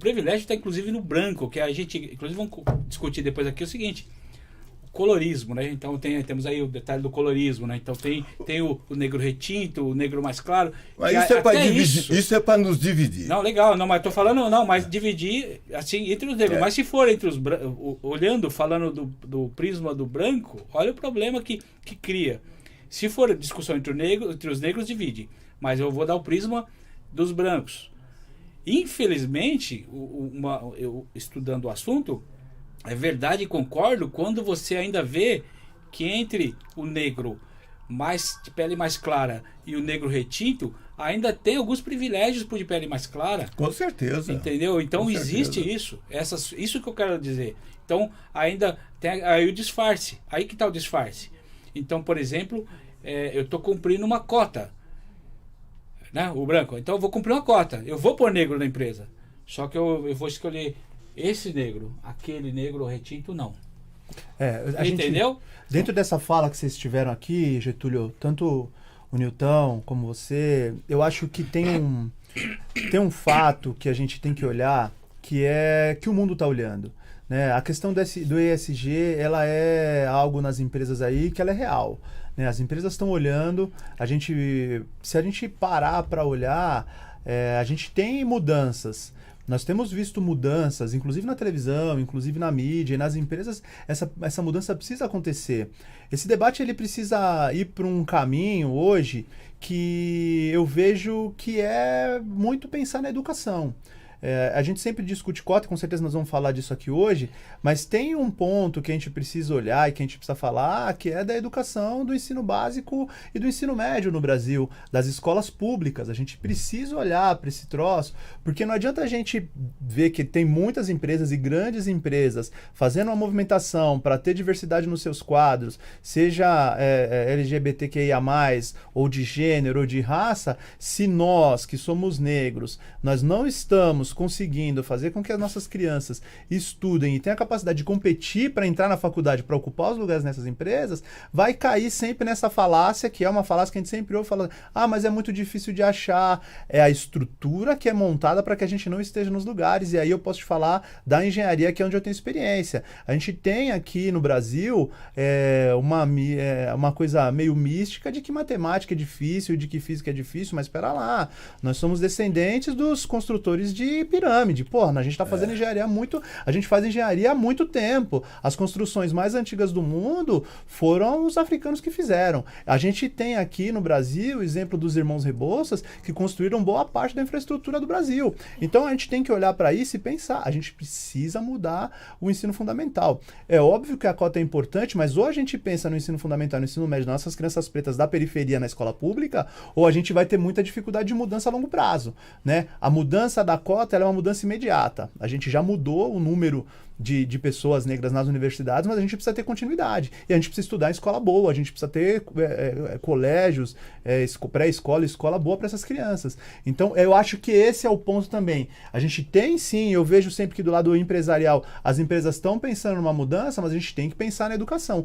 privilégio está inclusive no branco, que a gente, inclusive vamos discutir depois aqui o seguinte, colorismo, né? Então temos aí o detalhe do colorismo, né? Então tem o negro retinto, o negro mais claro. Mas isso é para dividir, isso é para nos dividir. Não, legal, não, mas tô falando, não, mas dividir assim entre os negros. Mas se for entre os olhando, falando do prisma do branco, olha o problema que cria. Se for discussão entre os negros, divide. Mas eu vou dar o prisma dos brancos. Infelizmente, eu estudando o assunto, é verdade e concordo quando você ainda vê que entre o negro de pele mais clara e o negro retinto, ainda tem alguns privilégios por de pele mais clara. Com certeza. Entendeu? Então existe isso. Isso que eu quero dizer. Então ainda tem aí o disfarce. Aí que está o disfarce. Então, por exemplo, eu estou cumprindo uma cota. Né? O branco. Então eu vou cumprir uma cota. Eu vou pôr negro na empresa. Só que eu vou escolher esse negro, aquele negro retinto, não. Entendeu? Dentro dessa fala que vocês tiveram aqui, Getúlio, tanto o Nilton como você, eu acho que tem um fato que a gente tem que olhar, que é que o mundo está olhando. Né? A questão do ESG, ela é algo nas empresas aí que ela é real. Né? As empresas estão olhando, se a gente parar para olhar, a gente tem mudanças. Nós temos visto mudanças, inclusive na televisão, inclusive na mídia e nas empresas, essa mudança precisa acontecer. Esse debate ele precisa ir para um caminho hoje que eu vejo que é muito pensar na educação. A gente sempre discute cota, com certeza nós vamos falar disso aqui hoje, mas tem um ponto que a gente precisa olhar e que a gente precisa falar, que é da educação do ensino básico e do ensino médio no Brasil, das escolas públicas. A gente precisa olhar para esse troço, porque não adianta a gente ver que tem muitas empresas e grandes empresas fazendo uma movimentação para ter diversidade nos seus quadros, seja LGBTQIA+, ou de gênero, ou de raça, se nós, que somos negros, nós não estamos conseguindo fazer com que as nossas crianças estudem e tenham a capacidade de competir para entrar na faculdade, para ocupar os lugares nessas empresas, vai cair sempre nessa falácia, que é uma falácia que a gente sempre ouve falando, mas é muito difícil de achar. É a estrutura que é montada para que a gente não esteja nos lugares, e aí eu posso te falar da engenharia, que é onde eu tenho experiência. A gente tem aqui no Brasil uma coisa meio mística de que matemática é difícil, de que física é difícil, mas espera lá, nós somos descendentes dos construtores de pirâmide. Porra, a gente está fazendo engenharia a gente faz engenharia há muito tempo. As construções mais antigas do mundo foram os africanos que fizeram. A gente tem aqui no Brasil o exemplo dos irmãos Rebouças, que construíram boa parte da infraestrutura do Brasil. Então a gente tem que olhar para isso e pensar, a gente precisa mudar o ensino fundamental. É óbvio que a cota é importante, mas ou a gente pensa no ensino fundamental, no ensino médio, nossas crianças pretas da periferia na escola pública, ou a gente vai ter muita dificuldade de mudança a longo prazo. Né? A mudança da cota ela é uma mudança imediata. A gente já mudou o número de pessoas negras nas universidades, mas a gente precisa ter continuidade. E a gente precisa estudar em escola boa, a gente precisa ter colégios, pré-escola, escola boa para essas crianças. Então, eu acho que esse é o ponto também. A gente tem, sim, eu vejo sempre que do lado empresarial as empresas estão pensando numa mudança, mas a gente tem que pensar na educação.